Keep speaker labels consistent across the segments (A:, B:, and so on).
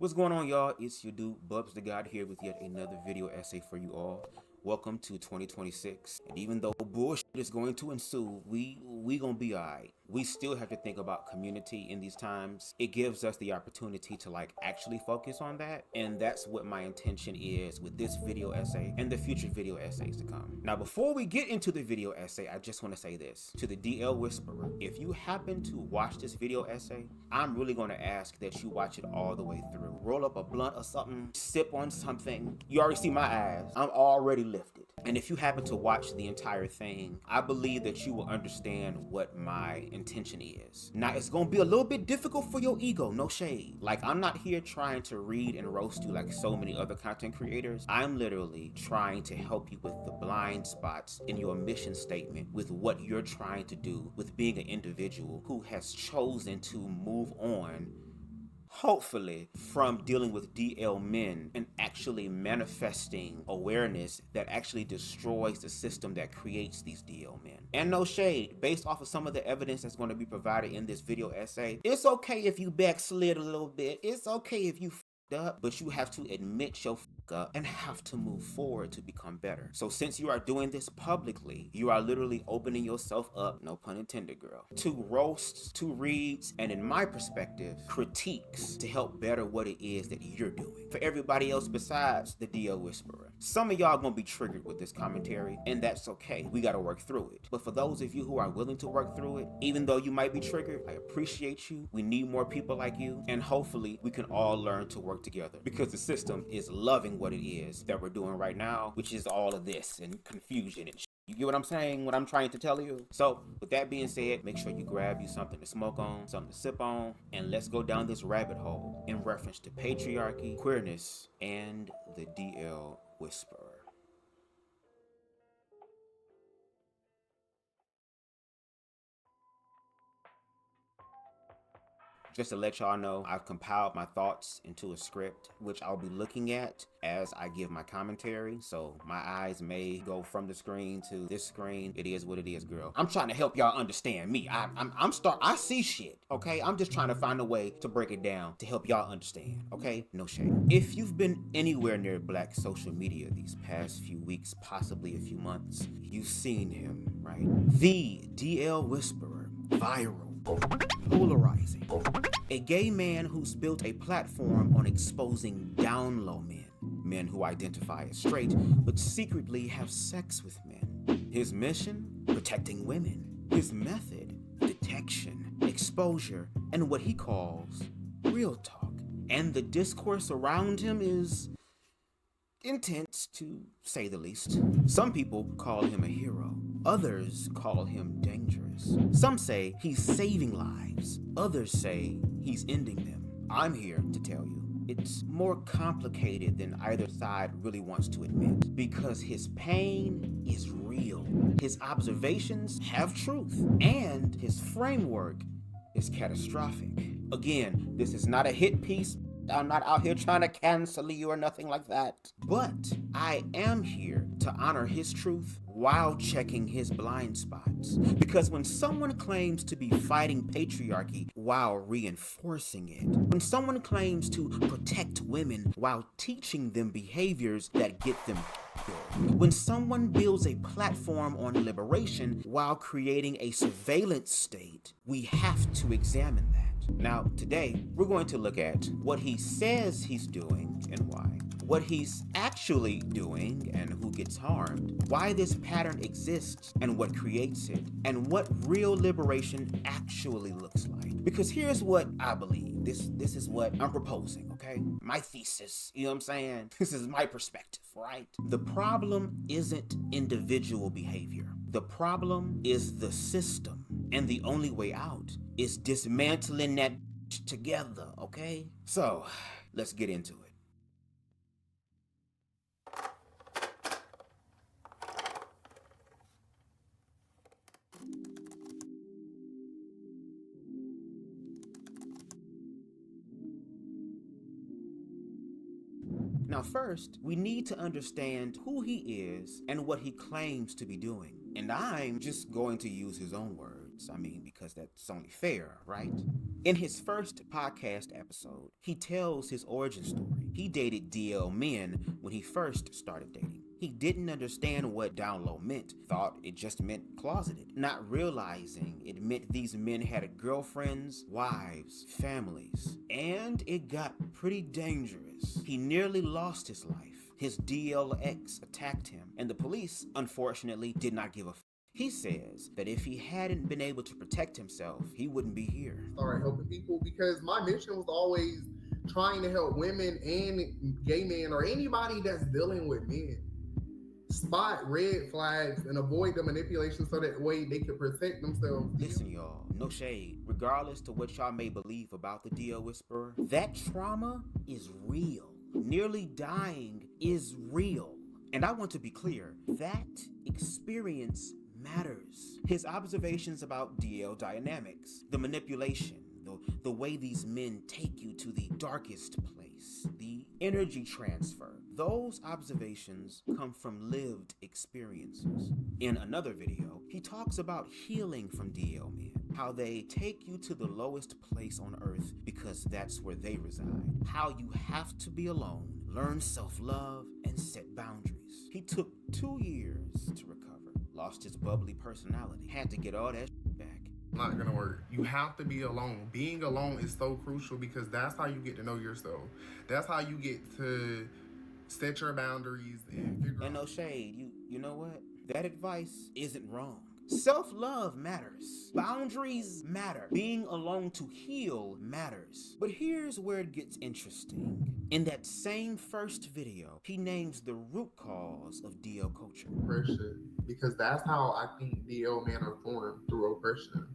A: What's going on, y'all? It's your dude BubzDaGawd here with yet another video essay for you all. Welcome to 2026. And even though bullshit is going to ensue, we gonna be alright. We still have to think about community in these times. It gives us the opportunity to actually focus on that. And that's what my intention is with this video essay and the future video essays to come. Now, before we get into the video essay, I just want to say this to the DL Whisperer. If you happen to watch this video essay, I'm really going to ask that you watch it all the way through. Roll up a blunt or something, sip on something. You already see my eyes. I'm already lifted. And if you happen to watch the entire thing, I believe that you will understand what my intention is. Now, it's gonna be a little bit difficult for your ego, no shade. I'm not here trying to read and roast you like so many other content creators. I'm literally trying to help you with the blind spots in your mission statement with what you're trying to do with being an individual who has chosen to move on, hopefully, from dealing with DL men and actually manifesting awareness that actually destroys the system that creates these DL men. And no shade, based off of some of the evidence that's going to be provided in this video essay, it's okay if you backslid a little bit. It's okay if you up, but you have to admit your up and have to move forward to become better. So since you are doing this publicly, you are literally opening yourself up, no pun intended, girl, to roasts, to reads, and in my perspective, critiques to help better what it is that you're doing. For everybody else besides the DL Whisperer, some of y'all gonna be triggered with this commentary, and that's okay. We gotta work through it. But for those of you who are willing to work through it, even though you might be triggered, I appreciate you. We need more people like you, and hopefully we can all learn to work together, because the system is loving what it is that we're doing right now, which is all of this and confusion and shit. You get what I'm saying, what I'm trying to tell you? So with that being said, make sure you grab you something to smoke on, something to sip on, and let's go down this rabbit hole in reference to patriarchy, queerness, and the DL Whisperer. Just to let y'all know, I've compiled my thoughts into a script, which I'll be looking at as I give my commentary. So my eyes may go from the screen to this screen. It is what it is, girl. I'm trying to help y'all understand me. I see shit, okay? I'm just trying to find a way to break it down to help y'all understand, okay? No shame. If you've been anywhere near Black social media these past few weeks, possibly a few months, you've seen him, right? The DL Whisperer, viral, polarizing, a gay man who's built a platform on exposing down low men who identify as straight but secretly have sex with men. His mission? Protecting women. His method? Detection, exposure, and what he calls real talk. And the discourse around him is intense, to say the least. Some people call him a hero. Others call him dangerous. Some say he's saving lives. Others say he's ending them. I'm here to tell you, it's more complicated than either side really wants to admit, because his pain is real. His observations have truth, and his framework is catastrophic. Again, this is not a hit piece. I'm not out here trying to cancel you or nothing like that. But I am here to honor his truth while checking his blind spots. Because when someone claims to be fighting patriarchy while reinforcing it, when someone claims to protect women while teaching them behaviors that get them killed, when someone builds a platform on liberation while creating a surveillance state, we have to examine that. Now, today, we're going to look at what he says he's doing and why, what he's actually doing and who gets harmed, why this pattern exists and what creates it, and what real liberation actually looks like. Because here's what I believe. This is what I'm proposing, okay? My thesis, you know what I'm saying? This is my perspective, right? The problem isn't individual behavior. The problem is the system. And the only way out is dismantling that together, okay? So, let's get into it. Now first, we need to understand who he is and what he claims to be doing. And I'm just going to use his own words, because that's only fair, right? In his first podcast episode, he tells his origin story. He dated DL men when he first started dating. He didn't understand what down low meant, thought it just meant closeted, not realizing it meant these men had girlfriends, wives, families, and it got pretty dangerous. He nearly lost his life. His DLX attacked him, and the police, unfortunately, did not give a f. He says that if he hadn't been able to protect himself, he wouldn't be here.
B: Started helping people because my mission was always trying to help women and gay men or anybody that's dealing with men spot red flags and avoid the manipulation so that way they can protect themselves.
A: Listen, y'all, no shade. Regardless to what y'all may believe about the DL Whisperer, that trauma is real. Nearly dying is real. And I want to be clear, that experience matters. His observations about DL dynamics, the manipulation, the way these men take you to the darkest place, the energy transfer, those observations come from lived experiences. In another video, he talks about healing from DL men, how they take you to the lowest place on earth because that's where they reside, how you have to be alone, learn self-love, and set boundaries. He took 2 years to recover, lost his bubbly personality, had to get all that back.
B: Not gonna work. You have to be alone. Being alone is so crucial because that's how you get to know yourself. That's how you get to set your boundaries and figure out.
A: And no shade, you know what? That advice isn't wrong. Self-love matters. Boundaries matter. Being alone to heal matters. But here's where it gets interesting. In that same first video, he names the root cause of DL culture.
B: Oppression. Because that's how I think DL men are formed, through oppression.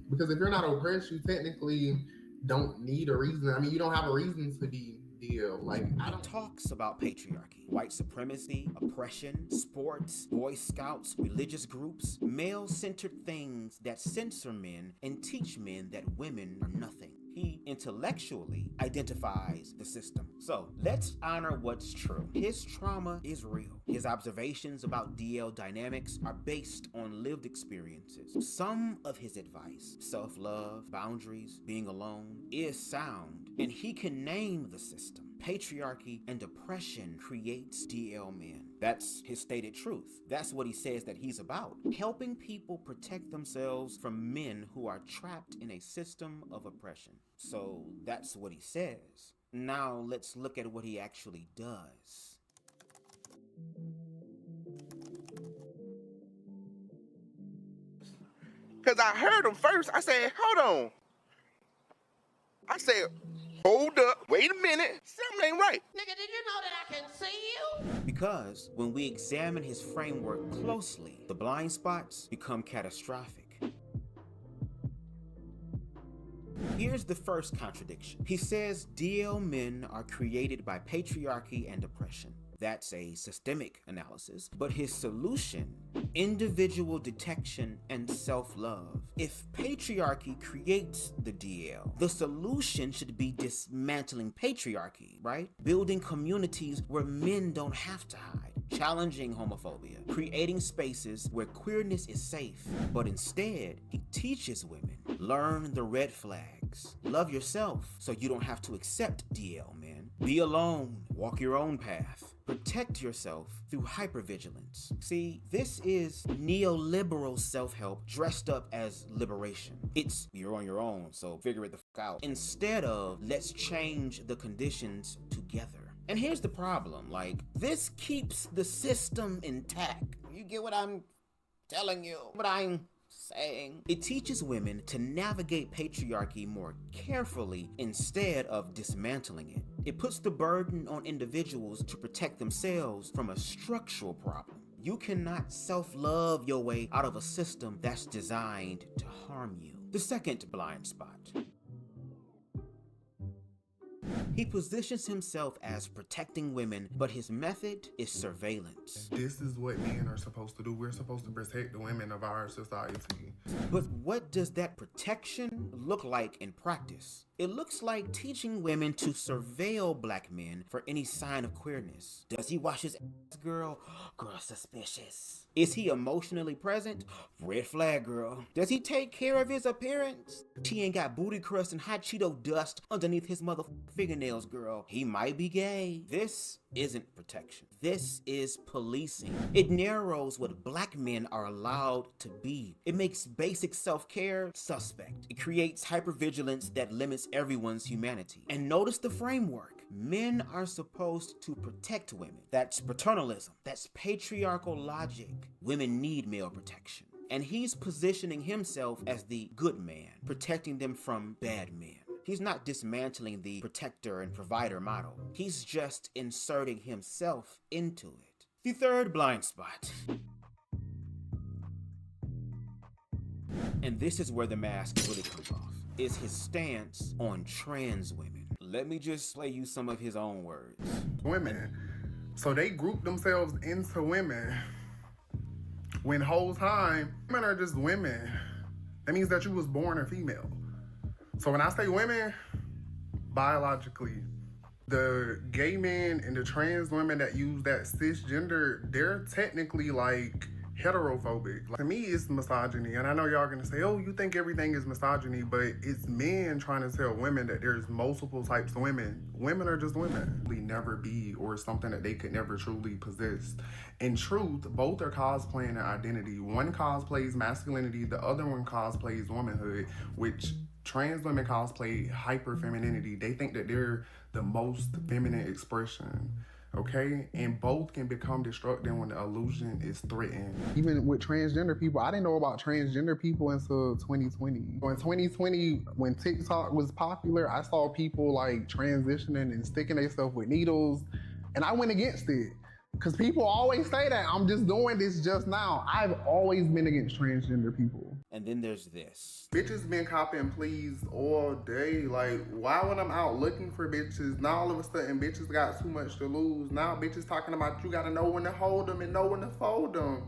B: Because if you're not oppressed, you technically don't need a reason. I mean, you don't have a reason to be DL.
A: He talks about patriarchy, white supremacy, oppression, sports, Boy Scouts, religious groups, male-centered things that censor men and teach men that women are nothing. He intellectually identifies the system. So let's honor what's true. His trauma is real. His observations about DL dynamics are based on lived experiences. Some of his advice, self-love, boundaries, being alone, is sound, and he can name the system. Patriarchy and oppression creates DL men. That's his stated truth. That's what he says that he's about. Helping people protect themselves from men who are trapped in a system of oppression. So that's what he says. Now let's look at what he actually does.
C: Because I heard him first. I said, hold on. I said, hold up, wait a minute, something ain't right.
D: Nigga, did you know that I can see you?
A: Because when we examine his framework closely, the blind spots become catastrophic. Here's the first contradiction. He says DL men are created by patriarchy and oppression. That's a systemic analysis, but his solution, individual detection and self-love. If patriarchy creates the DL, the solution should be dismantling patriarchy, right? Building communities where men don't have to hide, challenging homophobia, creating spaces where queerness is safe. But instead, he teaches women, learn the red flags, love yourself so you don't have to accept DL men, be alone, walk your own path, protect yourself through hypervigilance. See, this is neoliberal self-help dressed up as liberation. It's you're on your own, so figure it the fuck out. Instead of let's change the conditions together. And here's the problem, this keeps the system intact. You get what I'm telling you? What I'm saying? It teaches women to navigate patriarchy more carefully instead of dismantling it. It puts the burden on individuals to protect themselves from a structural problem. You cannot self-love your way out of a system that's designed to harm you. The second blind spot. He positions himself as protecting women, but his method is surveillance.
B: This is what men are supposed to do. We're supposed to protect the women of our society.
A: But what does that protection look like in practice? It looks like teaching women to surveil black men for any sign of queerness. Does he wash his ass, girl? Girl, suspicious. Is he emotionally present? Red flag, girl. Does he take care of his appearance? He ain't got booty crust and hot Cheeto dust underneath his fingernails, girl. He might be gay. This isn't protection. This is policing. It narrows what black men are allowed to be. It makes basic self-care suspect. It creates hypervigilance that limits everyone's humanity. And notice the framework. Men are supposed to protect women. That's paternalism. That's patriarchal logic. Women need male protection. And he's positioning himself as the good man, protecting them from bad men. He's not dismantling the protector and provider model. He's just inserting himself into it. The third blind spot. And this is where the mask really comes off, is his stance on trans women. Let me just play you some of his own words.
B: Women. So they group themselves into women. When whole time, women are just women. That means that you was born a female. So when I say women, biologically, the gay men and the trans women that use that cisgender, they're technically like heterophobic. Like, to me, it's misogyny. And I know y'all gonna say, oh, you think everything is misogyny, but it's men trying to tell women that there's multiple types of women. Women are just women. We never be, or something that they could never truly possess. In truth, both are cosplaying an identity. One cosplays masculinity, the other one cosplays womanhood, which trans women cosplay hyper-femininity. They think that they're the most feminine expression. Okay, and both can become destructive when the illusion is threatened. Even with transgender people, I didn't know about transgender people until 2020. In 2020, when TikTok was popular, I saw people like transitioning and sticking themselves with needles, and I went against it. Because people always say that I'm just doing this just now. I've always been against transgender people.
A: And then there's this.
B: Bitches been copping pleas all day. Like, why when I'm out looking for bitches, now all of a sudden bitches got too much to lose. Now bitches talking about you gotta know when to hold them and know when to fold them.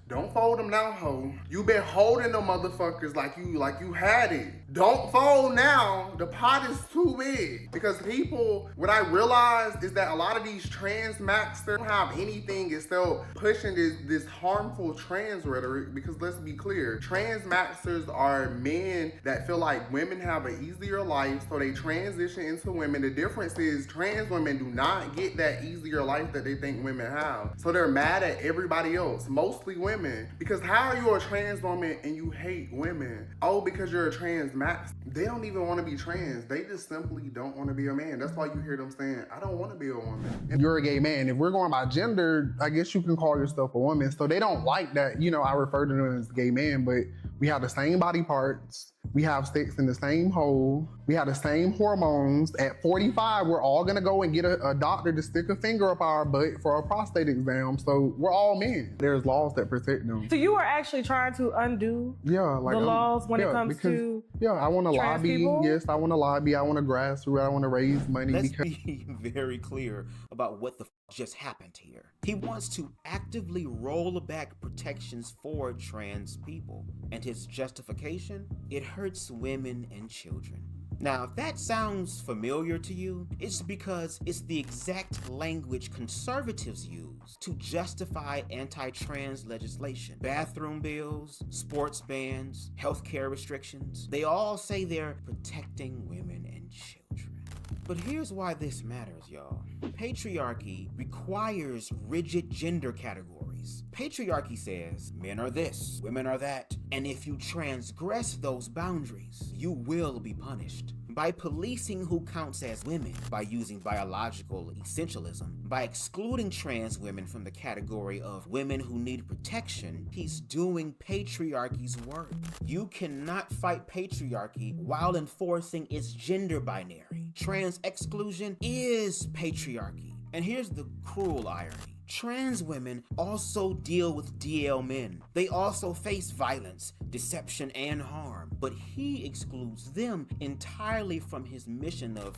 B: Don't fold them now, ho. You been holding them motherfuckers like you had it. Don't fold now. The pot is too big. Because people, what I realized is that a lot of these trans maxers don't have anything except pushing this harmful trans rhetoric. Because let's be clear, trans maxers are men that feel like women have an easier life, so they transition into women. The difference is trans women do not get that easier life that they think women have. So they're mad at everybody else, mostly women. Because how are you a trans woman and you hate women? Oh, because you're a trans max. They don't even want to be trans. They just simply don't want to be a man. That's why you hear them saying, I don't want to be a woman. If you're a gay man, if we're going by gender, I guess you can call yourself a woman. So they don't like that, I refer to them as gay man, but we have the same body parts. We have sex in the same hole. We have the same hormones. At 45, we're all gonna go and get a doctor to stick a finger up our butt for a prostate exam. So we're all men. There's laws that protect them.
E: So you are actually trying to undo the laws when it comes to
B: I want to lobby.
E: people?
B: Yes, I want to lobby. I want to grassroots. I want to raise money.
A: Let's be very clear about what the just happened here. He wants to actively roll back protections for trans people. And his justification? It hurts women and children. Now, if that sounds familiar to you, it's because it's the exact language conservatives use to justify anti-trans legislation. Bathroom bills, sports bans, healthcare restrictions, they all say they're protecting women and children. But here's why this matters, y'all. Patriarchy requires rigid gender categories. Patriarchy says men are this, women are that, and if you transgress those boundaries, you will be punished. By policing who counts as women, by using biological essentialism, by excluding trans women from the category of women who need protection, he's doing patriarchy's work. You cannot fight patriarchy while enforcing its gender binary. Trans exclusion is patriarchy. And here's the cruel irony. Trans women also deal with DL men. They also face violence, deception, and harm, but he excludes them entirely from his mission of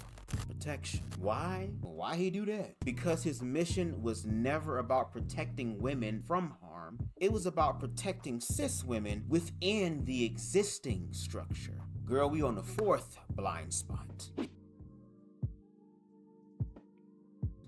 A: protection. Why? Why he do that? Because his mission was never about protecting women from harm. It was about protecting cis women within the existing structure. Girl, we on the 4th blind spot.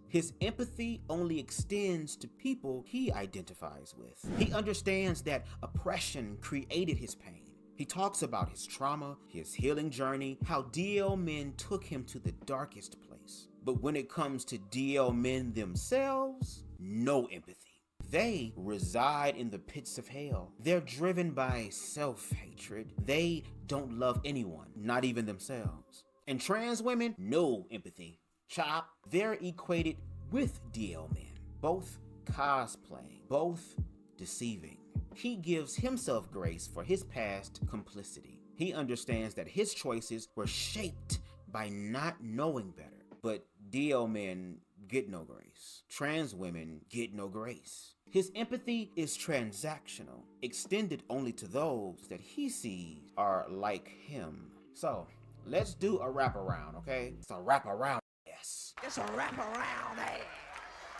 A: His empathy only extends to people he identifies with. He understands that oppression created his pain. He talks about his trauma, his healing journey, how DL men took him to the darkest place. But when it comes to DL men themselves, no empathy. They reside in the pits of hell. They're driven by self-hatred. They don't love anyone, not even themselves. And trans women, no empathy. Chop, they're equated with DL men, both cosplaying, both deceiving. He gives himself grace for his past complicity. He understands that his choices were shaped by not knowing better. But DL men get no grace. Trans women get no grace. His empathy is transactional, extended only to those that he sees are like him. So, let's do a wraparound, okay? It's a wraparound. Yes.
D: It's a wraparound ass.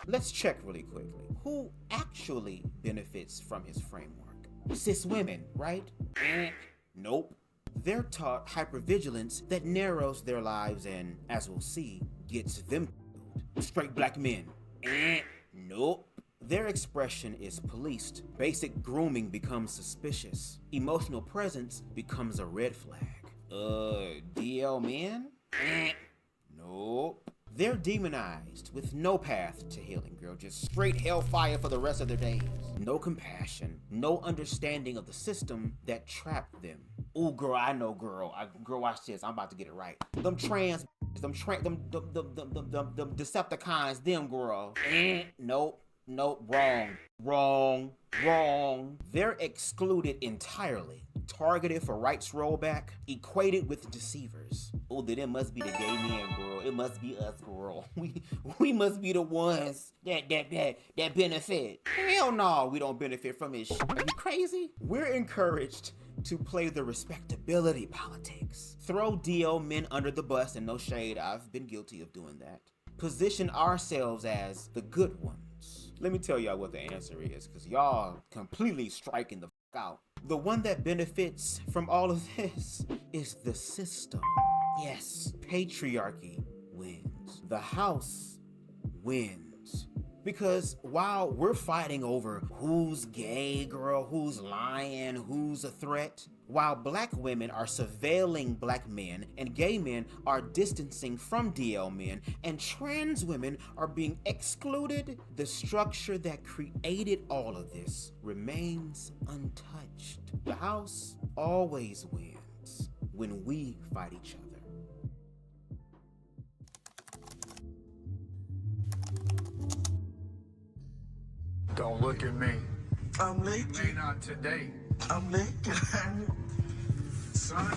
A: Let's check really quickly. Who actually benefits from his framework? Cis women, right? Nope. They're taught hypervigilance that narrows their lives and, as we'll see, gets them killed. Straight black men. Nope. Their expression is policed. Basic grooming becomes suspicious. Emotional presence becomes a red flag. DL men? Nope. They're demonized with no path to healing, girl. Just straight hellfire for the rest of their days. No compassion, no understanding of the system that trapped them. Ooh, girl, I know, girl. Girl, watch this. I'm about to get it right. Them trans, them Decepticons, them, girl. Nope, wrong. They're excluded entirely. Targeted for rights rollback, equated with deceivers. Oh, then it must be the gay men, girl. It must be us, girl. We must be the ones that benefit. Hell no, we don't benefit from this shit. Are you crazy? We're encouraged to play the respectability politics. Throw DL men under the bus, and no shade, I've been guilty of doing that. Position ourselves as the good ones. Let me tell y'all what the answer is, because y'all completely striking the fuck out. The one that benefits from all of this is the system. Yes, patriarchy wins. The house wins. Because while we're fighting over who's gay, girl, who's lying, who's a threat, while black women are surveilling black men and gay men are distancing from DL men and trans women are being excluded, the structure that created all of this remains untouched. The house always wins when we fight each other.
F: Don't look at me.
G: I'm late.
F: May not today.
G: I'm late.
F: Son,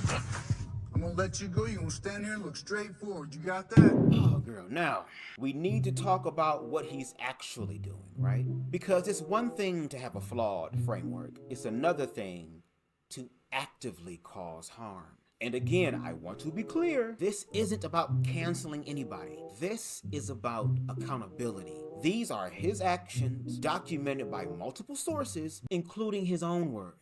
F: I'm gonna let you go. You gonna stand here and look straight forward. You got that?
A: Oh, girl, now, we need to talk about what he's actually doing, right? Because it's one thing to have a flawed framework. It's another thing to actively cause harm. And again, I want to be clear, this isn't about canceling anybody. This is about accountability. These are his actions documented by multiple sources, including his own words.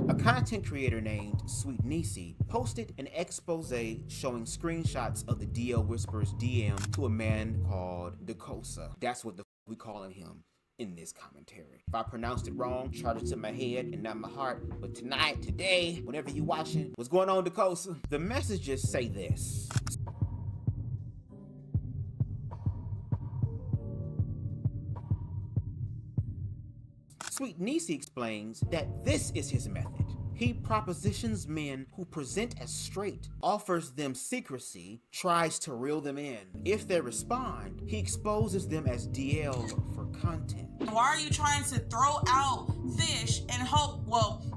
A: A content creator named Sweet Niecy posted an expose showing screenshots of the DL Whisper's DM to a man called Dakosa. That's what we calling him in this commentary. If I pronounced it wrong, charge it to my head and not my heart. But tonight, today, whenever you watching, what's going on, Dakosa? The messages say this. Sweet Niecy explains that this is his method. He propositions men who present as straight, offers them secrecy, tries to reel them in. If they respond, he exposes them as DL for content.
H: Why are you trying to throw out fish and hope,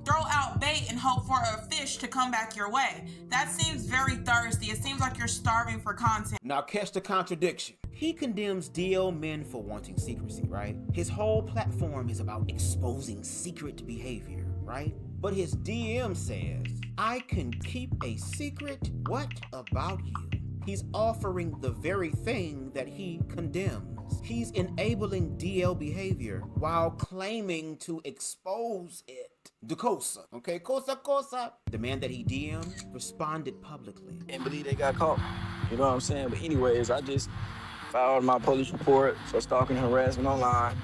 H: throw out bait and hope for a fish to come back your way? That seems very thirsty. It seems like you're starving for content.
A: Now catch the contradiction. He condemns DL men for wanting secrecy, right? His whole platform is about exposing secret behavior, right? But his DM says, I can keep a secret. What about you? He's offering the very thing that he condemns. He's enabling DL behavior while claiming to expose it. DaKosa, okay? Kosa. The man that he DM'd responded publicly.
G: And believe they got caught. You know what I'm saying? But anyways, I just filed my police report for stalking and harassment online.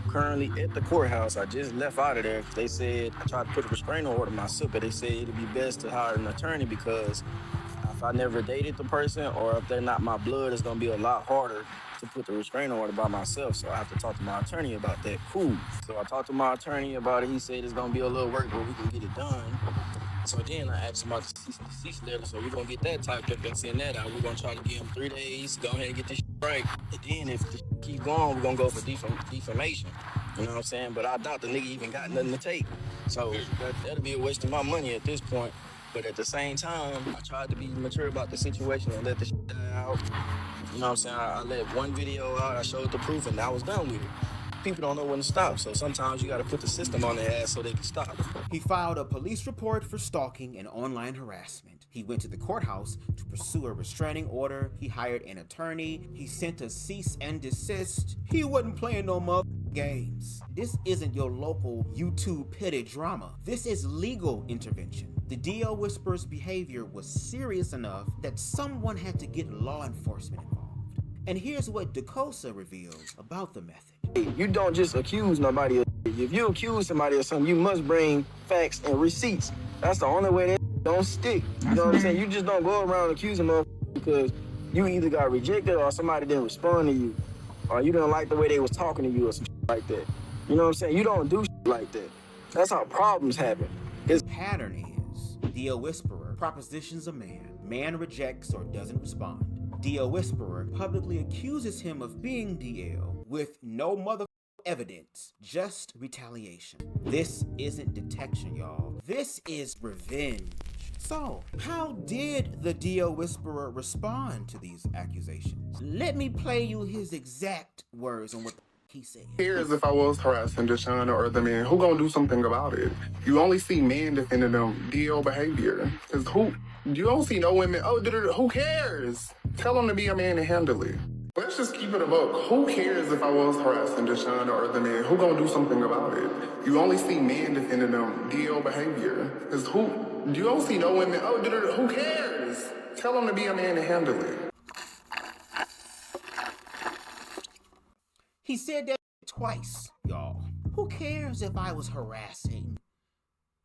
G: Currently at the courthouse. I just left out of there. They said I tried to put a restraining order on myself, but they said it'd be best to hire an attorney because if I never dated the person or if they're not my blood, it's gonna be a lot harder to put the restraining order by myself. So I have to talk to my attorney about that. Cool. So I talked to my attorney about it. He said it's gonna be a little work, but we can get it done. So then I asked him about the cease and desist letter. So we're gonna get that typed up and send that out. We're gonna try to give him 3 days. Go ahead and get this right. And then if the keep going, we're gonna go for defamation. You know what I'm saying? But I doubt the nigga even got nothing to take. So that'll be a waste of my money at this point. But at the same time, I tried to be mature about the situation and let the shit die out. You know what I'm saying? I let one video out, I showed the proof, and I was done with it. People don't know when to stop, so sometimes you gotta put the system on their ass so they can stop.
A: He filed a police report for stalking and online harassment. He went to the courthouse to pursue a restraining order. He hired an attorney. He sent a cease and desist. He wasn't playing no games. This isn't your local YouTube petty drama. This is legal intervention. The DL Whisperer's behavior was serious enough that someone had to get law enforcement involved. And here's what DaKosa reveals about the method.
G: You don't just accuse nobody of shit. If you accuse somebody of something, you must bring facts and receipts. That's the only way that don't stick. You know what I'm saying? You just don't go around accusing them because you either got rejected or somebody didn't respond to you, or you didn't like the way they was talking to you or some shit like that. You know what I'm saying? You don't do shit like that. That's how problems happen. His
A: pattern is DL Whisperer propositions a man. Man rejects or doesn't respond. DL Whisperer publicly accuses him of being DL with no evidence, just retaliation. This isn't detection, y'all. This is revenge. So, how did the DL Whisperer respond to these accusations? Let me play you his exact words on what he said.
I: Here's if I was harassing Deshaun or other men, who gonna do something about it? You only see men defending them DL behavior. Cause you don't see no women, who cares? Tell them to be a man and handle it. Let's just keep it a buck. Who cares if I was harassing Deshaun or other men? Who gonna do something about it? You only see men defending them DL behavior. Cause you don't see no women, who cares? Tell them to be a man and handle it.
A: He said that twice, y'all. Who cares if I was harassing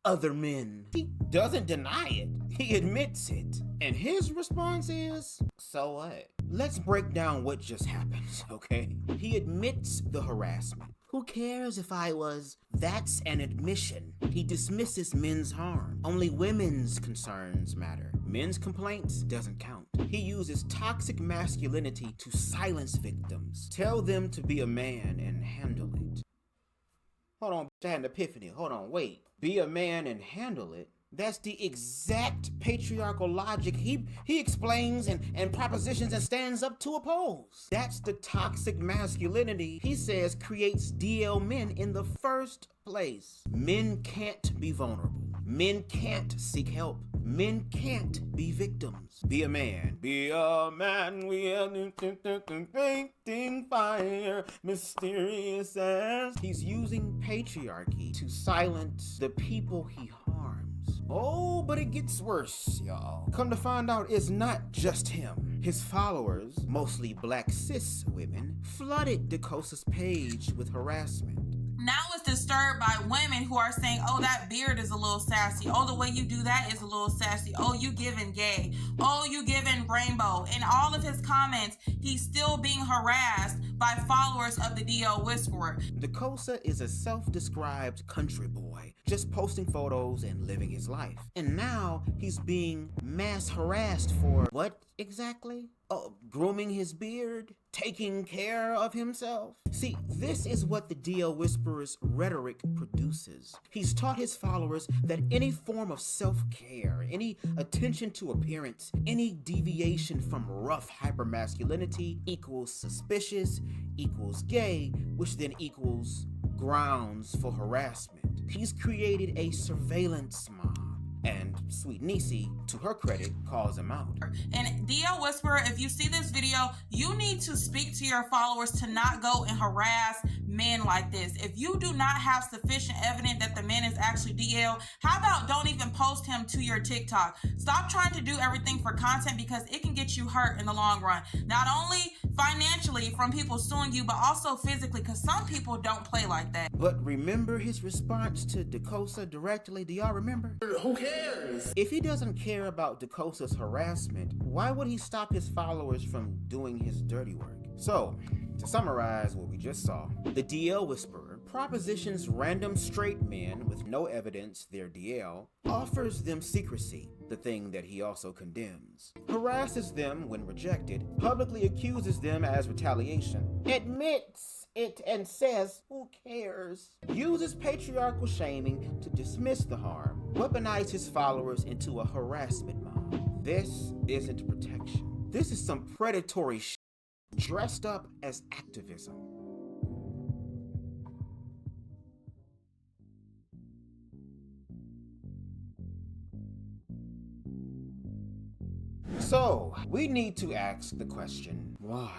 A: other men? He doesn't deny it. He admits it. And his response is, so what? Let's break down what just happened, okay? He admits the harassment. Who cares if I was? That's an admission. He dismisses men's harm. Only women's concerns matter. Men's complaints doesn't count. He uses toxic masculinity to silence victims. Tell them to be a man and handle it. Hold on, I had an epiphany. Hold on, wait. Be a man and handle it? That's the exact patriarchal logic he explains and propositions and stands up to oppose. That's the toxic masculinity he says creates DL men in the first place. Men can't be vulnerable. Men can't seek help. Men can't be victims. Be a man. Be a man. We are painting fire. Mysterious as. He's using patriarchy to silence the people he harms. Oh, but it gets worse, y'all. Come to find out, it's not just him. His followers, mostly black cis women, flooded DaKosa's page with harassment.
H: Now it's disturbed by women who are saying, oh, that beard is a little sassy. Oh, the way you do that is a little sassy. Oh, you giving gay. Oh, you giving rainbow. In all of his comments, he's still being harassed by followers of the DL Whisperer.
A: DaKosa is a self-described country boy, just posting photos and living his life. And now he's being mass harassed for what exactly? Oh, grooming his beard? Taking care of himself? See, this is what the DL Whisperer's rhetoric produces. He's taught his followers that any form of self-care, any attention to appearance, any deviation from rough hypermasculinity equals suspicious, equals gay, which then equals grounds for harassment. He's created a surveillance mob. And Sweet Niecy, to her credit, calls him out.
H: And DL Whisperer, if you see this video, you need to speak to your followers to not go and harass men like this. If you do not have sufficient evidence that the man is actually DL, how about don't even post him to your TikTok? Stop trying to do everything for content, because it can get you hurt in the long run. Not only financially from people suing you, but also physically, because some people don't play like that.
A: But remember his response to DaCosta directly? Do y'all remember?
I: Who cares?
A: If he doesn't care about DaCosta's harassment, why would he stop his followers from doing his dirty work? So, to summarize what we just saw, the DL Whisperer propositions random straight men with no evidence they're DL, offers them secrecy, the thing that he also condemns, harasses them when rejected, publicly accuses them as retaliation, admits it and says, who cares, uses patriarchal shaming to dismiss the harm, weaponizes his followers into a harassment mob. This isn't protection. This is some predatory shit dressed up as activism. So, we need to ask the question, why?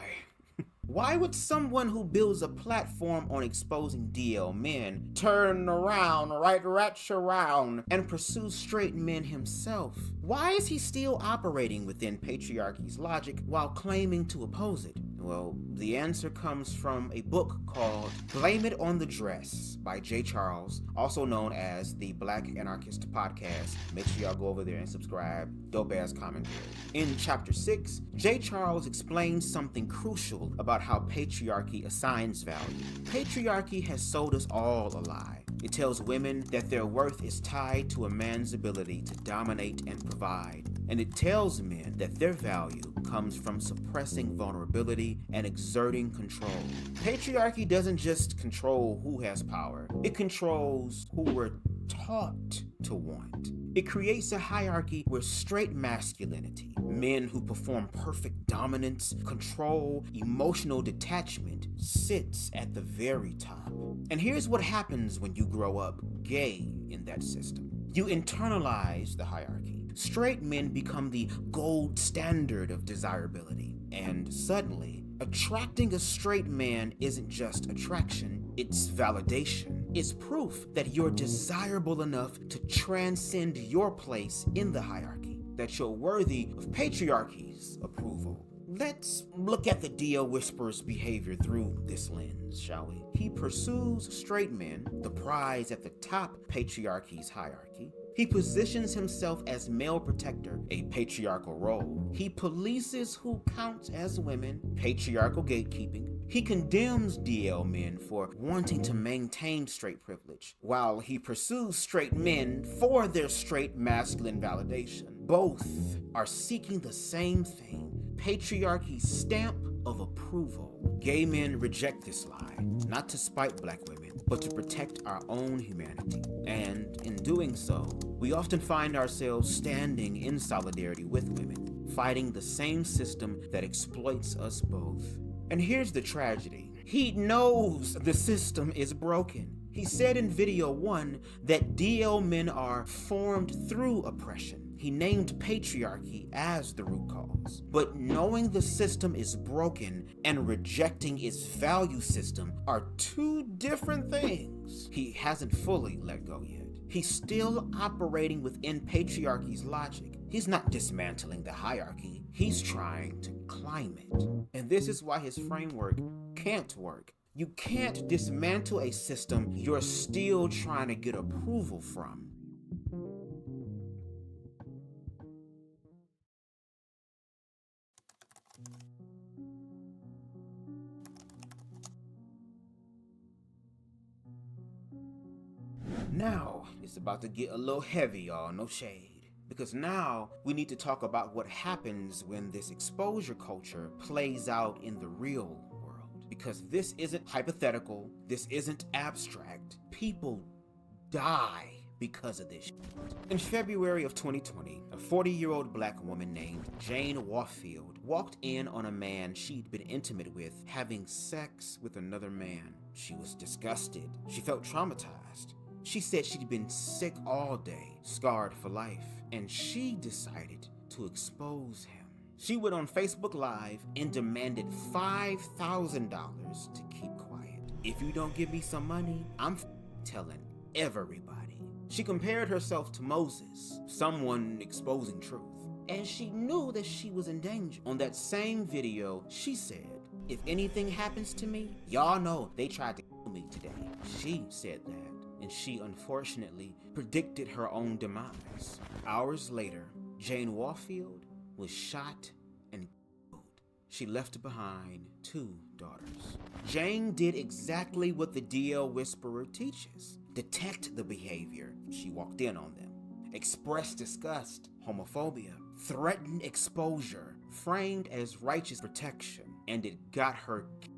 A: Why would someone who builds a platform on exposing DL men turn around, ratchet around, and pursue straight men himself? Why is he still operating within patriarchy's logic while claiming to oppose it? Well, the answer comes from a book called Blame It on the Dress by J. Charles, also known as the Black Anarchist Podcast. Make sure y'all go over there and subscribe. Dope ass commentary. In chapter 6, J. Charles explains something crucial about how patriarchy assigns value. Patriarchy has sold us all a lie. It tells women that their worth is tied to a man's ability to dominate and provide. And it tells men that their value comes from suppressing vulnerability and exerting control. Patriarchy doesn't just control who has power, it controls who we're taught to want. It creates a hierarchy where straight masculinity, men who perform perfect dominance, control, emotional detachment, sits at the very top. And here's what happens when you grow up gay in that system. You internalize the hierarchy. Straight men become the gold standard of desirability. And suddenly, attracting a straight man isn't just attraction, it's validation. It's proof that you're desirable enough to transcend your place in the hierarchy, that you're worthy of patriarchy's approval. Let's look at the DL Whisperer's behavior through this lens, shall we? He pursues straight men, the prize at the top patriarchy's hierarchy. He positions himself as male protector, a patriarchal role. He polices who counts as women, patriarchal gatekeeping. He condemns DL men for wanting to maintain straight privilege, while he pursues straight men for their straight masculine validation. Both are seeking the same thing, patriarchy's stamp of approval. Gay men reject this lie, not to spite black women, but to protect our own humanity. And in doing so, we often find ourselves standing in solidarity with women, fighting the same system that exploits us both. And here's the tragedy. He knows the system is broken. He said in video 1 that DL men are formed through oppression. He named patriarchy as the root cause. But knowing the system is broken and rejecting its value system are two different things. He hasn't fully let go yet. He's still operating within patriarchy's logic. He's not dismantling the hierarchy. He's trying to climb it. And this is why his framework can't work. You can't dismantle a system you're still trying to get approval from. Now, it's about to get a little heavy, y'all, no shade. Because now, we need to talk about what happens when this exposure culture plays out in the real world. Because this isn't hypothetical, this isn't abstract. People die because of this shit. In February of 2020, a 40-year-old black woman named Jane Waughfield walked in on a man she'd been intimate with having sex with another man. She was disgusted. She felt traumatized. She said she'd been sick all day, scarred for life, and she decided to expose him. She went on Facebook Live and demanded $5,000 to keep quiet. If you don't give me some money, I'm telling everybody. She compared herself to Moses, someone exposing truth. And she knew that she was in danger. On that same video, she said, if anything happens to me, y'all know they tried to kill me today. She said that, and she unfortunately predicted her own demise. Hours later, Jane Waughfield was shot and killed. She left behind 2 daughters. Jane did exactly what the DL Whisperer teaches. Detect the behavior. She walked in on them. Expressed disgust, homophobia, threatened exposure, framed as righteous protection, and it got her killed.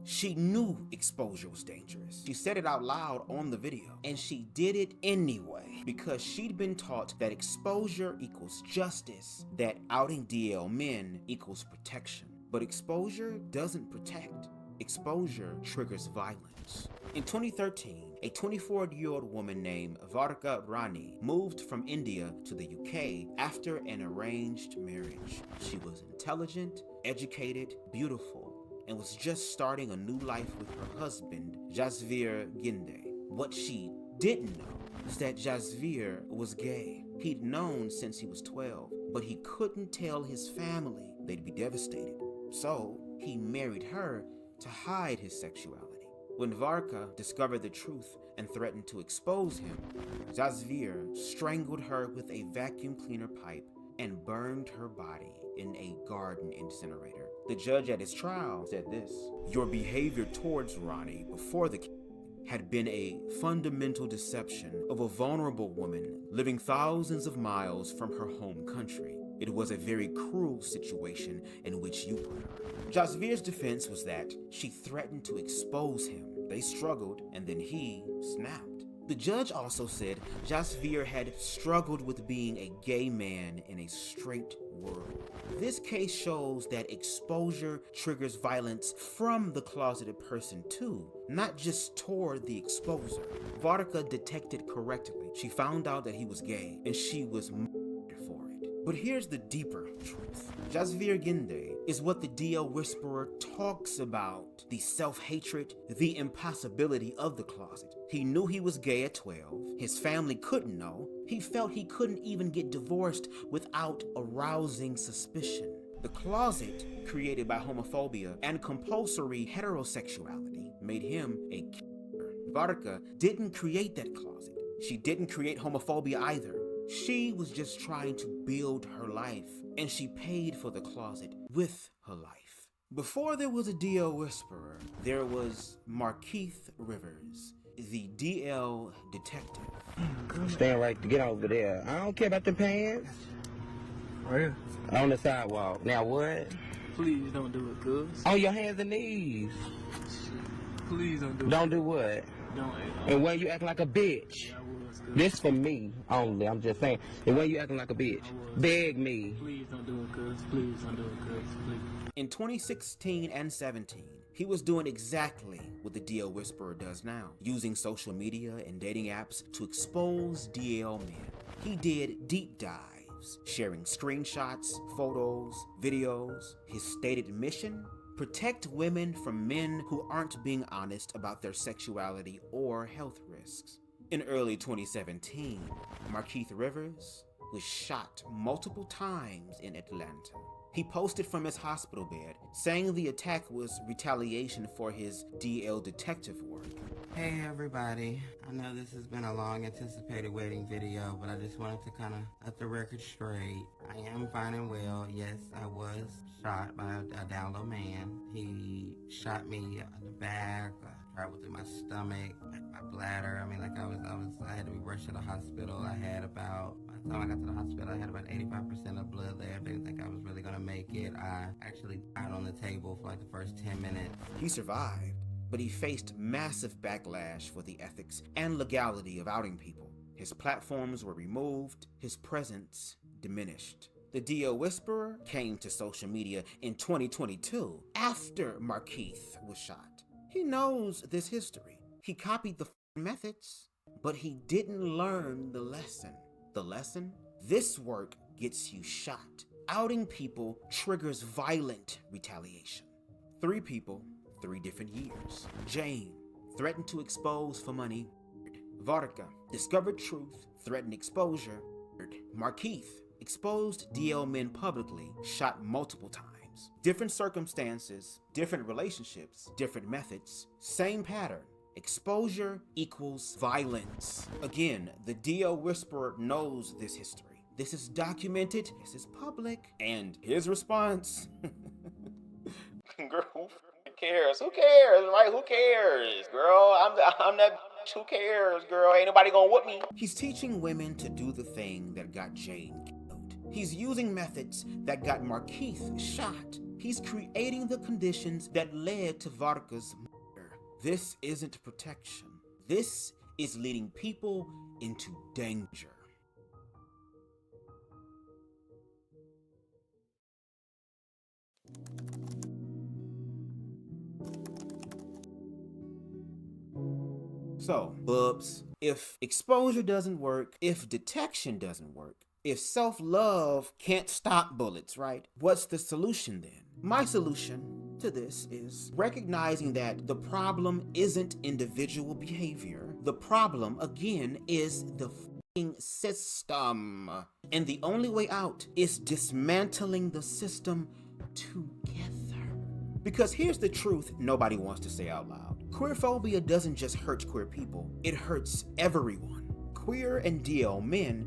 A: She knew exposure was dangerous. She said it out loud on the video, and she did it anyway because she'd been taught that exposure equals justice, that outing DL men equals protection. But exposure doesn't protect. Exposure triggers violence. In 2013, a 24-year-old woman named Varka Rani moved from India to the UK after an arranged marriage. She was intelligent, educated, beautiful, and was just starting a new life with her husband, Jasveer Ginde. What she didn't know is that Jasveer was gay. He'd known since he was 12, but he couldn't tell his family. They'd be devastated. So he married her to hide his sexuality. When Varka discovered the truth and threatened to expose him, Jasveer strangled her with a vacuum cleaner pipe and burned her body in a garden incinerator. The judge at his trial said this: your behavior towards Ronnie before the had been a fundamental deception of a vulnerable woman living thousands of miles from her home country. It was a very cruel situation in which you put her. Jasveer's defense was that she threatened to expose him. They struggled, and then he snapped. The judge also said Jasveer had struggled with being a gay man in a straight world. This case shows that exposure triggers violence from the closeted person too, not just toward the exposer. Varka detected correctly. She found out that he was gay, and she was murdered for it. But here's the deeper truth. Jasveer Ginde is what the DL Whisperer talks about: the self-hatred, the impossibility of the closet. He knew he was gay at 12. His family couldn't know. He felt he couldn't even get divorced without arousing suspicion. The closet, created by homophobia and compulsory heterosexuality, made him a killer. Varka didn't create that closet. She didn't create homophobia either. She was just trying to build her life, and she paid for the closet with her life. Before there was a DL Whisperer, there was Markeith Rivers, the DL detective.
J: Stand right to get over there. I don't care about the pants.
K: Right here.
J: On the sidewalk. Now what?
K: Please don't do it, cuz.
J: On your hands and knees.
K: Please don't do it.
J: Don't do what?
K: Don't.
J: And when you acting like a bitch. This for me only, I'm just saying. And when you acting like a bitch, beg me.
K: Please don't do it, cuz. Please don't do it, cuz. Please.
A: In 2016 and 17, he was doing exactly what the DL Whisperer does now, using social media and dating apps to expose DL men. He did deep dives, sharing screenshots, photos, videos. His stated mission: protect women from men who aren't being honest about their sexuality or health risks. In early 2017, Markeith Rivers was shot multiple times in Atlanta. He posted from his hospital bed, saying the attack was retaliation for his DL detective work.
L: Hey everybody, I know this has been a long anticipated wedding video, but I just wanted to kind of set the record straight. I am fine and well. Yes, I was shot by a down low man. He shot me in the back, traveled through my stomach, my bladder. I mean, like I had to be rushed to the hospital. By the time I got to the hospital, I had about 85% of blood there. I didn't think I was really gonna make it. I actually died on the table for like the first 10 minutes.
A: He survived, but he faced massive backlash for the ethics and legality of outing people. His platforms were removed, his presence diminished. The DL Whisperer came to social media in 2022 after Markeith was shot. He knows this history. He copied the methods, but he didn't learn the lesson. The lesson? This work gets you shot. Outing people triggers violent retaliation. 3 people, 3 different years. Jane, threatened to expose for money. Vodka, discovered truth, threatened exposure. Markeith, exposed DL men publicly, shot multiple times. Different circumstances, different relationships, different methods, same pattern. Exposure equals violence. Again, the DL whisperer knows this history. This is documented, this is public, and his response.
C: Girl, who cares? Who cares, right? Who cares, girl? I'm that. Who cares, girl? Ain't nobody gonna whoop me.
A: He's teaching women to do the thing that got Jane killed. He's using methods that got Markeith shot. He's creating the conditions that led to Vodka's murder. This isn't protection. This is leading people into danger. So, Bubs, if exposure doesn't work, if detection doesn't work, if self-love can't stop bullets, right? What's the solution then? My solution to this is recognizing that the problem isn't individual behavior. The problem, again, is the f***ing system. And the only way out is dismantling the system together. Because here's the truth nobody wants to say out loud. Queerphobia doesn't just hurt queer people, it hurts everyone. Queer and DL men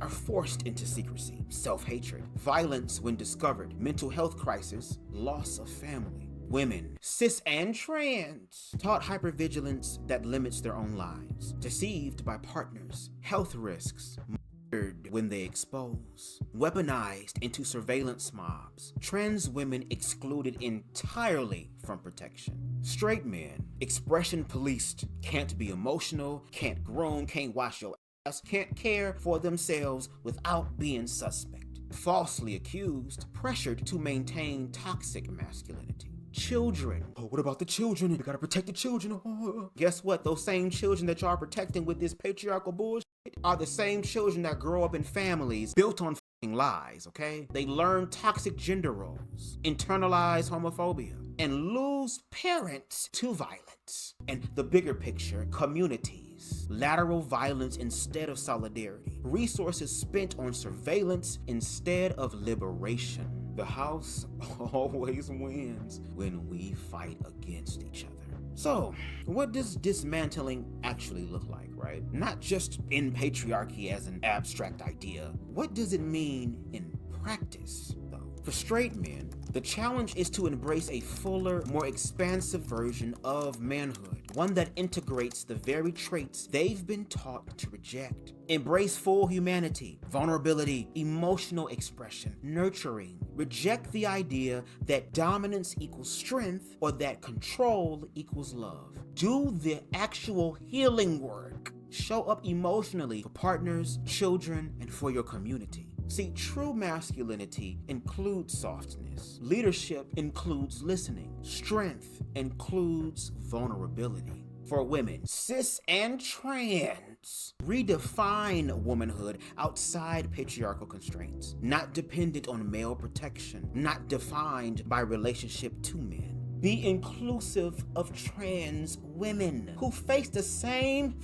A: are forced into secrecy, self-hatred, violence when discovered, mental health crisis, loss of family. Women, cis and trans, taught hypervigilance that limits their own lives, deceived by partners, health risks, murdered when they expose, weaponized into surveillance mobs, trans women excluded entirely from protection. Straight men, expression policed, can't be emotional, can't groan, can't wash your ass, can't care for themselves without being suspect. Falsely accused, pressured to maintain toxic masculinity. Children. Oh, what about the children? We gotta protect the children. Oh. Guess what? Those same children that y'all are protecting with this patriarchal bullshit are the same children that grow up in families built on lies, okay? They learn toxic gender roles, internalize homophobia, and lose parents to violence. And the bigger picture, communities, lateral violence instead of solidarity, resources spent on surveillance instead of liberation. The house always wins when we fight against each other. So, what does dismantling actually look like, right? Not just in patriarchy as an abstract idea. What does it mean in practice, though? For straight men, the challenge is to embrace a fuller, more expansive version of manhood, one that integrates the very traits they've been taught to reject. Embrace full humanity, vulnerability, emotional expression, nurturing. Reject the idea that dominance equals strength or that control equals love. Do the actual healing work. Show up emotionally for partners, children, and for your community. See, true masculinity includes softness. Leadership includes listening. Strength includes vulnerability. For women, cis and trans, redefine womanhood outside patriarchal constraints, not dependent on male protection, not defined by relationship to men. Be inclusive of trans women who face the same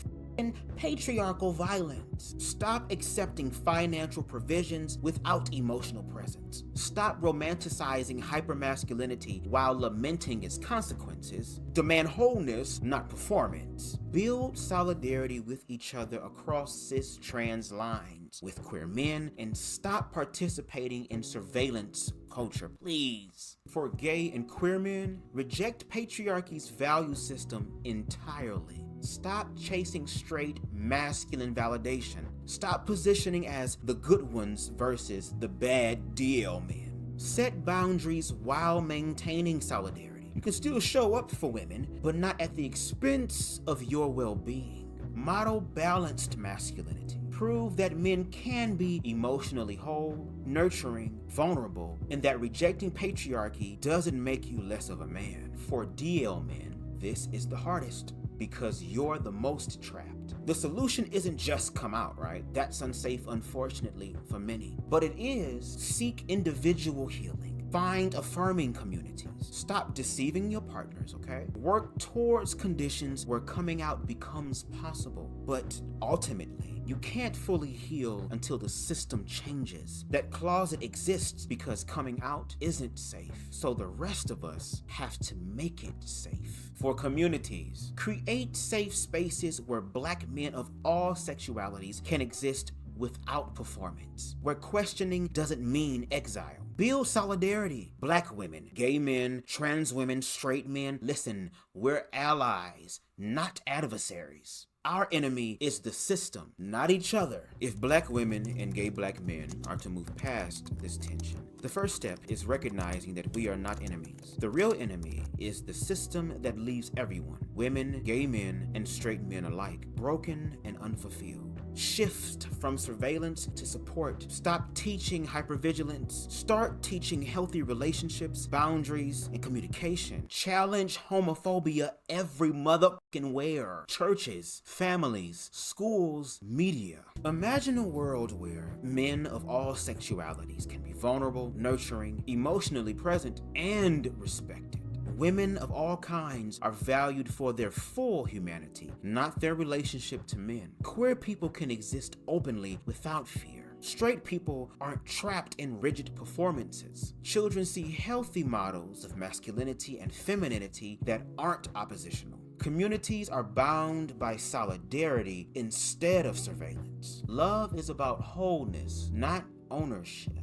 A: patriarchal violence. Stop accepting financial provisions without emotional presence. Stop romanticizing hypermasculinity while lamenting its consequences. Demand wholeness, not performance. Build solidarity with each other across cis-trans lines with queer men, and stop participating in surveillance culture, please. For gay and queer men, reject patriarchy's value system entirely. Stop chasing straight masculine validation. Stop positioning as the good ones versus the bad DL men. Set boundaries while maintaining solidarity. You can still show up for women, but not at the expense of your well-being. Model balanced masculinity. Prove that men can be emotionally whole, nurturing, vulnerable, and that rejecting patriarchy doesn't make you less of a man. For DL men, this is the hardest, because you're the most trapped. The solution isn't just come out, right? That's unsafe, unfortunately, for many. But it is seek individual healing. Find affirming communities. Stop deceiving your partners, okay? Work towards conditions where coming out becomes possible. But ultimately, you can't fully heal until the system changes. That closet exists because coming out isn't safe. So the rest of us have to make it safe. For communities, create safe spaces where Black men of all sexualities can exist without performance, where questioning doesn't mean exile. Build solidarity. Black women, gay men, trans women, straight men, listen, we're allies, not adversaries. Our enemy is the system, not each other. If Black women and gay Black men are to move past this tension, the first step is recognizing that we are not enemies. The real enemy is the system that leaves everyone, women, gay men, and straight men alike, broken and unfulfilled. Shift from surveillance to support. Stop teaching hypervigilance. Start teaching healthy relationships, boundaries, and communication. Challenge homophobia every motherfucking where. Churches, families, schools, media. Imagine a world where men of all sexualities can be vulnerable, nurturing, emotionally present, and respected. Women of all kinds are valued for their full humanity, not their relationship to men. Queer people can exist openly without fear. Straight people aren't trapped in rigid performances. Children see healthy models of masculinity and femininity that aren't oppositional. Communities are bound by solidarity instead of surveillance. Love is about wholeness, not ownership.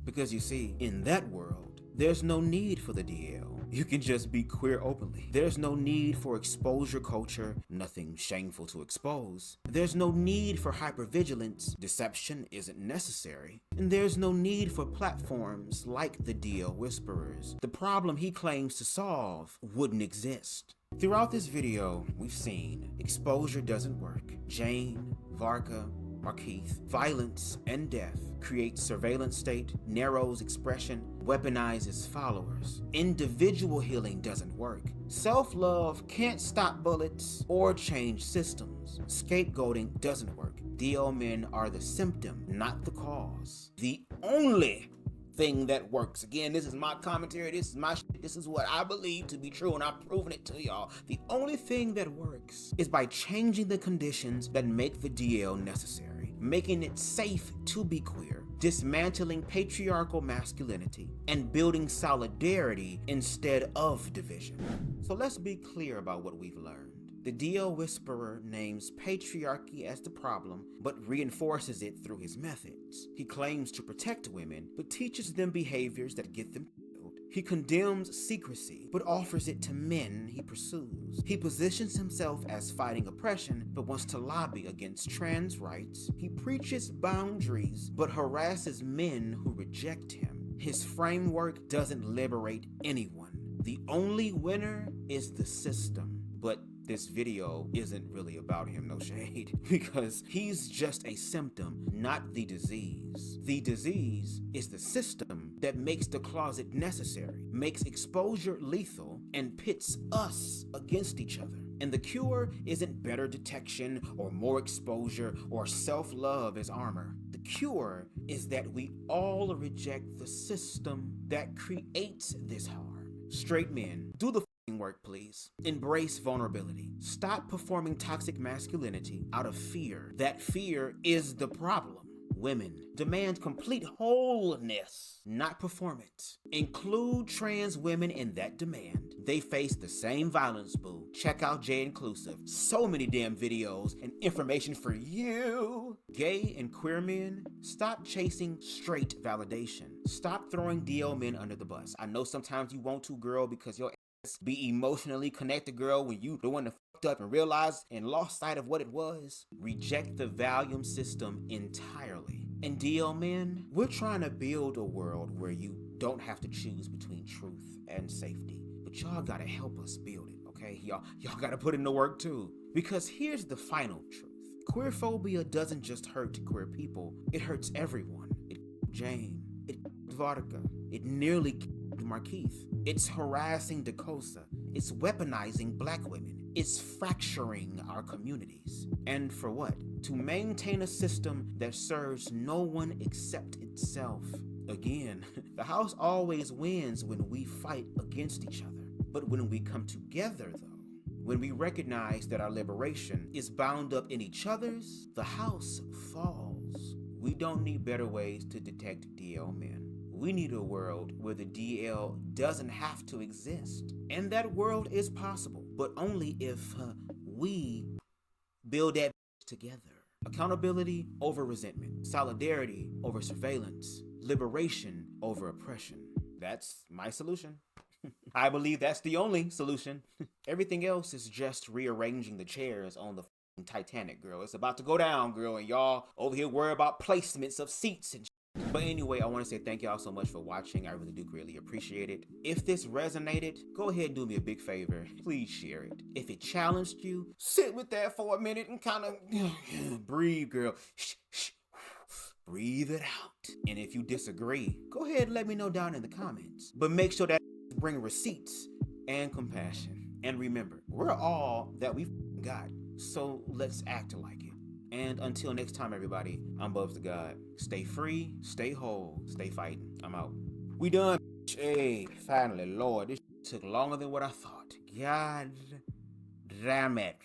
A: Because you see, in that world, there's no need for the DL. You can just be queer openly. There's no need for exposure culture, nothing shameful to expose. There's no need for hypervigilance, deception isn't necessary. And there's no need for platforms like the DL Whisperers. The problem he claims to solve wouldn't exist. Throughout this video, we've seen exposure doesn't work. Jane, Varka, Markeith, violence and death creates surveillance state, narrows expression, weaponizes followers. Individual healing doesn't work. Self-love can't stop bullets or change systems. Scapegoating doesn't work. DL men are the symptom, not the cause. The only thing that works, again, this is my commentary, this is my shit, this is what I believe to be true, and I've proven it to y'all. The only thing that works is by changing the conditions that make the DL necessary, making it safe to be queer, dismantling patriarchal masculinity, and building solidarity instead of division. So let's be clear about what we've learned. The DL Whisperer names patriarchy as the problem, but reinforces it through his methods. He claims to protect women, but teaches them behaviors that get them killed. He condemns secrecy, but offers it to men he pursues. He positions himself as fighting oppression, but wants to lobby against trans rights. He preaches boundaries, but harasses men who reject him. His framework doesn't liberate anyone. The only winner is the system. But this video isn't really about him, no shade, because he's just a symptom, not the disease. The disease is the system that makes the closet necessary, makes exposure lethal, and pits us against each other. And the cure isn't better detection or more exposure or self-love as armor. The cure is that we all reject the system that creates this harm. Straight men, do the work, please. Embrace vulnerability. Stop performing toxic masculinity out of fear. That fear is the problem. Women, demand complete wholeness, not performance. Include trans women in that demand. They face the same violence, boo. Check out J Inclusive. So many damn videos and information for you. Gay and queer men, stop chasing straight validation. Stop throwing DL men under the bus. I know sometimes you want to, girl, because your be emotionally connected, girl, when you the one that fucked up and realized and lost sight of what it was. Reject the volume system entirely. And DL men, we're trying to build a world where you don't have to choose between truth and safety. But y'all gotta help us build it, okay? Y'all gotta put in the work too. Because here's the final truth. Queerphobia doesn't just hurt queer people, it hurts everyone. It Jane, it Vodka, it nearly Markeith. It's harassing Dakosa. It's weaponizing Black women. It's fracturing our communities. And for what? To maintain a system that serves no one except itself. Again, the house always wins when we fight against each other. But when we come together, though, when we recognize that our liberation is bound up in each other's, the house falls. We don't need better ways to detect DL men. We need a world where the DL doesn't have to exist. And that world is possible, but only if we build that together. Accountability over resentment, solidarity over surveillance, liberation over oppression. That's my solution. I believe that's the only solution. Everything else is just rearranging the chairs on the Titanic, girl. It's about to go down, girl, and y'all over here worry about placements of seats and shit. But anyway, I want to say thank y'all so much for watching. I really do greatly appreciate it. If this resonated, go ahead and do me a big favor. Please share it. If it challenged you, sit with that for a minute and kind of breathe, girl. Breathe it out. And if you disagree, go ahead and let me know down in the comments. But make sure that bring receipts and compassion. And remember, we're all that we've got. So let's act like it. And until next time, everybody, I'm BubzDaGawd. Stay free, stay whole, stay fighting. I'm out. We done. Hey, finally, Lord, this took longer than what I thought. God damn it.